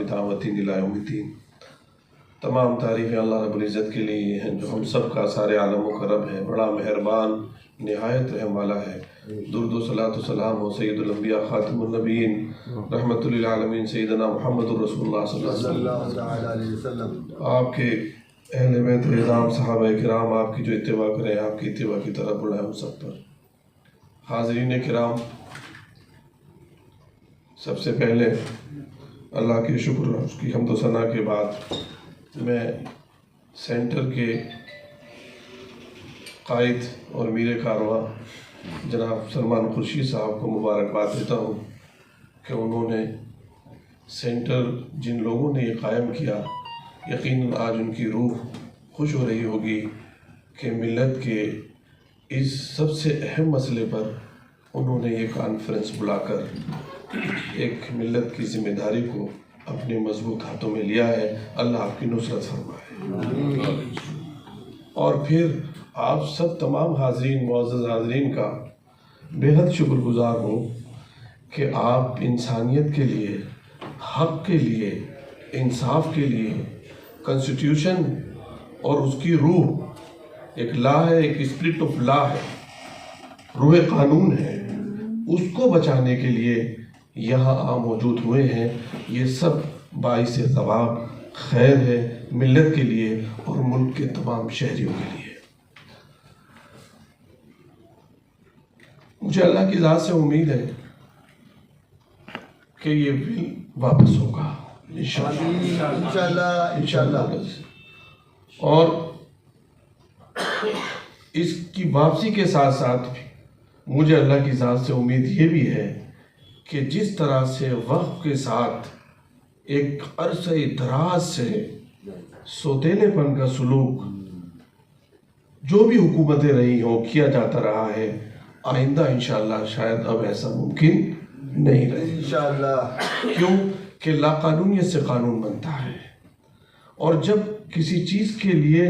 بدعوة إلى يوم الدين۔ تمام تعریفیں اللہ رب العزت کے لیے ہیں جو ہم سب کا سارے عالموں کا رب ہے، بڑا مہربان نہایت رحم والا ہے۔ درود و صلاۃ و سلام ہو سید الانبیاء خاتم النبیین رحمت للعالمین سیدنا محمد رسول اللہ صلی اللہ علیہ وسلم۔ آپ کے اہل بیت اعظام صحابہ کرام آپ کی جو اتباع کریں، آپ کی اتباع کی طرف بڑھائیں ہم سب پر۔ حاضرین کرام، سب سے پہلے اللہ کے شکر اور اس کی حمد و ثنا کے بعد میں سینٹر کے قائد اور میر کارواں جناب سلمان خورشید صاحب کو مبارکباد دیتا ہوں کہ انہوں نے سینٹر جن لوگوں نے یہ قائم کیا، یقیناً آج ان کی روح خوش ہو رہی ہوگی کہ ملت کے اس سب سے اہم مسئلے پر انہوں نے یہ کانفرنس بلا کر ایک ملت کی ذمہ داری کو اپنے مضبوط ہاتھوں میں لیا ہے۔ اللہ آپ کی نصرت فرمائے۔ اور پھر آپ سب تمام حاضرین، معزز حاضرین کا بے حد شکر گزار ہوں کہ آپ انسانیت کے لیے، حق کے لیے، انصاف کے لیے کنسٹیٹیوشن اور اس کی روح ایک لا ہے، ایک اسپرٹ آف لا ہے، روح قانون ہے، اس کو بچانے کے لیے یہاں موجود ہوئے ہیں۔ یہ سب باعث ثواب خیر ہے ملت کے لیے اور ملک کے تمام شہریوں کے لیے۔ مجھے اللہ کی ذات سے امید ہے کہ یہ بل واپس ہوگا انشاءاللہ۔ اور اس کی واپسی کے ساتھ ساتھ مجھے اللہ کی ذات سے امید یہ بھی ہے کہ جس طرح سے وقت کے ساتھ ایک عرصہ دراز سے سوتیلے پن کا سلوک جو بھی حکومتیں رہی ہوں کیا جاتا رہا ہے، آئندہ انشاءاللہ شاید اب ایسا ممکن نہیں رہے انشاءاللہ۔ کیوں کہ لا قانونیت سے قانون بنتا ہے، اور جب کسی چیز کے لیے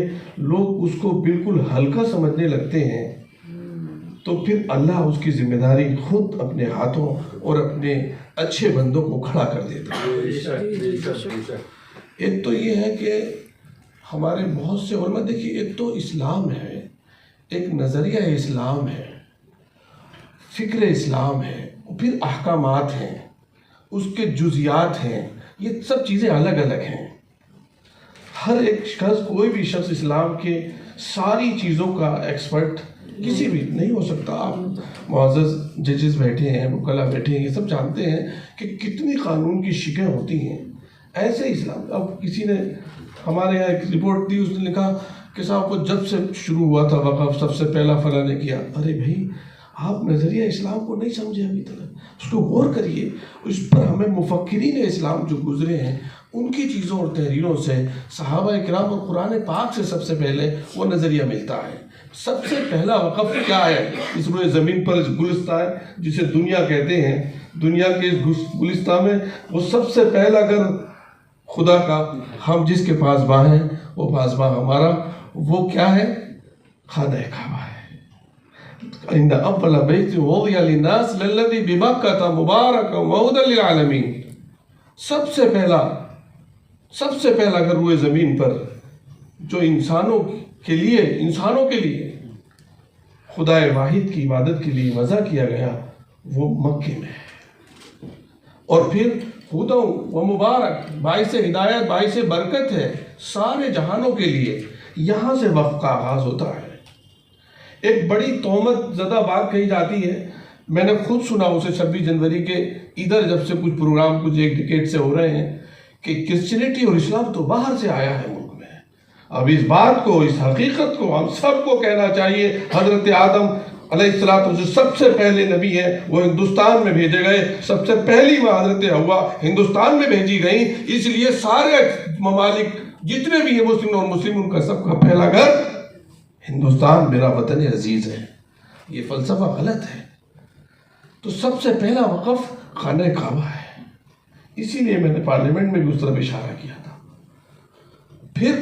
لوگ اس کو بالکل ہلکا سمجھنے لگتے ہیں تو پھر اللہ اس کی ذمہ داری خود اپنے ہاتھوں اور اپنے اچھے بندوں کو کھڑا کر دیتا ہے۔ ایک تو یہ ہے کہ ہمارے بہت سے علماء، دیکھیے، ایک تو اسلام ہے، ایک نظریہ اسلام ہے، فکر اسلام ہے، پھر احکامات ہیں، اس کے جزیات ہیں، یہ سب چیزیں الگ الگ ہیں۔ ہر ایک شخص، کوئی بھی شخص اسلام کے ساری چیزوں کا ایکسپرٹ کسی بھی نہیں ہو سکتا۔ آپ معزز ججز بیٹھے ہیں، وکلا بیٹھے ہیں، یہ سب جانتے ہیں کہ کتنی قانون کی شکیں ہوتی ہیں۔ ایسے اسلام، اب کسی نے ہمارے یہاں ایک رپورٹ دی، اس نے لکھا کہ صاحب کو جب سے شروع ہوا تھا وقف سب سے پہلا فلاں نے کیا۔ ارے بھائی، آپ نظریہ اسلام کو نہیں سمجھے ابھی تک، اس کو غور کریے۔ اس پر ہمیں مفکرین اسلام جو گزرے ہیں ان کی چیزوں اور تحریروں سے، صحابہ کرام اور قرآن پاک سے سب سے پہلے وہ نظریہ ملتا ہے۔ سب سے پہلا وقف کیا ہے؟ اس روئے زمین پر گلستان ہے جسے دنیا کہتے ہیں، دنیا کے اس گلستان میں وہ سب سے پہلا گھر خدا کا، ہم جس کے پاسباں ہیں وہ پاسباں ہمارا، وہ کیا ہے؟ خانہ کعبہ ہے۔ ان اول بیت وضع للناس للذی ببکۃ مبارکا وہدی للعالمین۔ سب سے پہلا گھر روئے زمین پر جو انسانوں کے لیے خدا واحد کی عبادت کے لیے وضع کیا گیا، وہ مکے میں ہے۔ اور پھر ہدی و مبارک، باعث ہدایت، باعث برکت ہے سارے جہانوں کے لیے۔ یہاں سے وقف کا آغاز ہوتا ہے۔ ایک بڑی تہمت زدہ بات کہی جاتی ہے، میں نے خود سنا اسے 26 جنوری کے ادھر جب سے کچھ پروگرام کچھ ایک ڈیکیڈ سے ہو رہے ہیں کہ کرسچینٹی اور اسلام تو باہر سے آیا ہے ملک میں۔ اب اس بات کو، اس حقیقت کو ہم سب کو کہنا چاہیے۔ حضرت آدم علیہ السلام جو سب سے پہلے نبی ہیں وہ ہندوستان میں بھیجے گئے، سب سے پہلی ماں حضرت حوا ہندوستان میں بھیجی گئیں، اس لیے سارے ممالک جتنے بھی ہیں مسلم اور مسلم، ان کا سب کا پہلا گھر ہندوستان، میرا وطن عزیز ہے۔ یہ فلسفہ غلط ہے۔ تو سب سے پہلا وقف خانہ کعبہ ہے، اسی لیے میں نے پارلیمنٹ میں بھی اس طرف اشارہ کیا تھا۔ پھر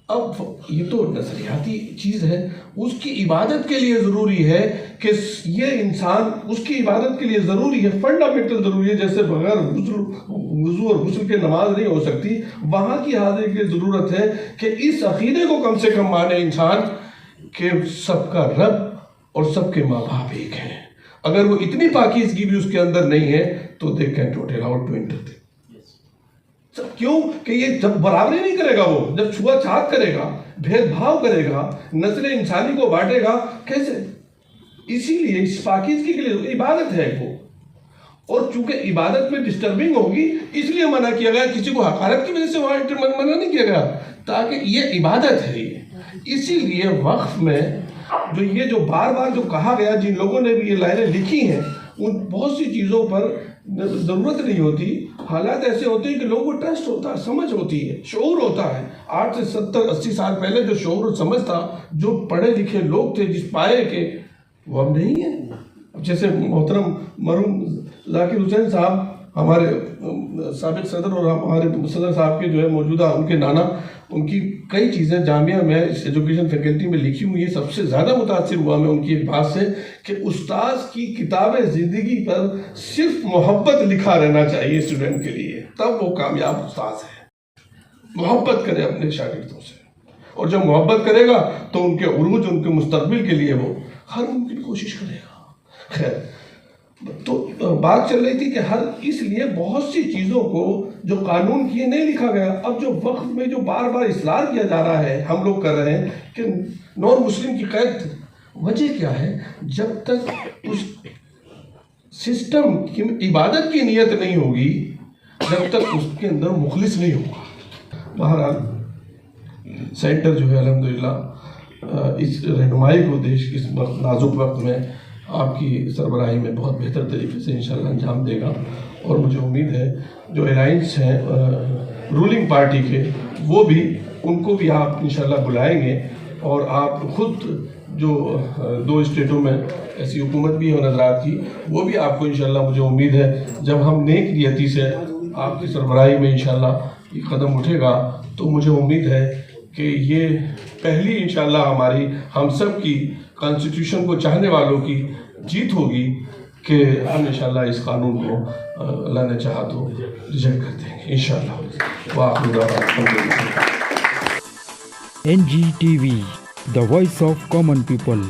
اب یہ تو نظریاتی چیز ہے، اس کی عبادت کے لیے ضروری ہے کہ یہ انسان، اس کی عبادت کے لیے ضروری ہے، فنڈامنٹل ضروری ہے، جیسے بغیر وضو اور غسل کے نماز نہیں ہو سکتی، وہاں کی حاضری کے لیے ضرورت ہے کہ اس عقیدے کو کم سے کم مانے انسان کہ سب کا رب اور سب کے ماں باپ ایک ہیں۔ اگر وہ اتنی پاکیزگی بھی اس کے اندر نہیں ہے تو they can't allow to enter them۔ کیوں کہ یہ جب برابری نہیں کرے گا، وہ جب چھوا چھات کرے گا، بھید بھاؤ کرے گا، نسل انسانی کو بانٹے گا، کیسے؟ اسی لیے اس پاکیزگی کے لیے عبادت ہے وہ، اور چونکہ عبادت میں ڈسٹربنگ ہوگی اس لیے منع کیا گیا، کسی کو حقارت کی وجہ سے وہاں منع نہیں کیا گیا، تاکہ یہ عبادت ہے۔ یہ اسی لیے وقف میں جو بار بار جو کہا گیا، جن لوگوں نے بھی یہ لائنیں لکھی ہیں، ان بہت سی چیزوں پر ضرورت نہیں ہوتی، حالات ایسے ہوتے ہیں کہ لوگوں کو ٹرسٹ ہوتا ہے، سمجھ ہوتی ہے، شعور ہوتا ہے۔ 8 سے 70 80 سال پہلے جو شعور اور سمجھ تھا، جو پڑھے لکھے لوگ تھے جس پائے کے، وہ اب نہیں ہے۔ جیسے محترم مرحوم ذاکر حسین صاحب، ہمارے سابق صدر، اور ہمارے صدر صاحب کے جو ہے موجودہ ان کے نانا، ان کی کئی چیزیں جامعہ میں اس ایجوکیشن فیکلٹی میں لکھی ہوئی ہیں۔ سب سے زیادہ متاثر ہوا میں ان کی ایک بات سے کہ استاذ کی کتاب زندگی پر صرف محبت لکھا رہنا چاہیے اسٹوڈنٹ کے لیے، تب وہ کامیاب استاذ ہے۔ محبت کرے اپنے شاگردوں سے، اور جب محبت کرے گا تو ان کے عروج، ان کے مستقبل کے لیے وہ ہر ممکن کوشش کرے گا۔ خیر، تو بات چل رہی تھی کہ اس لیے بہت سی چیزوں کو جو قانون کیے نہیں لکھا گیا۔ اب جو وقت میں جو بار بار اصرار کیا جا رہا ہے، ہم لوگ کر رہے ہیں کہ نان مسلم کی قید، وجہ کیا ہے؟ جب تک اس سسٹم کی عبادت کی نیت نہیں ہوگی، جب تک اس کے اندر مخلص نہیں ہوگا۔ بہرحال سینٹر جو ہے الحمدللہ اس رہنمائی کو دیش کے اس نازک وقت میں آپ کی سربراہی میں بہت بہتر طریقے سے انشاءاللہ انجام دے گا، اور مجھے امید ہے جو الائنس ہیں رولنگ پارٹی کے، وہ بھی، ان کو بھی آپ انشاءاللہ بلائیں گے، اور آپ خود جو 2 اسٹیٹوں میں ایسی حکومت بھی ہے حضرات کی، وہ بھی آپ کو انشاءاللہ، مجھے امید ہے جب ہم نیک نیتی سے آپ کی سربراہی میں انشاءاللہ یہ قدم اٹھے گا، تو مجھے امید ہے کہ یہ پہلی انشاءاللہ ہماری، ہم سب کی، کانسٹیٹیوشن کو چاہنے والوں کی جیت ہوگی کہ ہم انشاءاللہ اس قانون کو اللہ نے چاہا تو ریجیکٹ کر دیں گے انشاءاللہ۔ وآخر دعوانا الحمدللہ۔ NGTV, the voice of common people.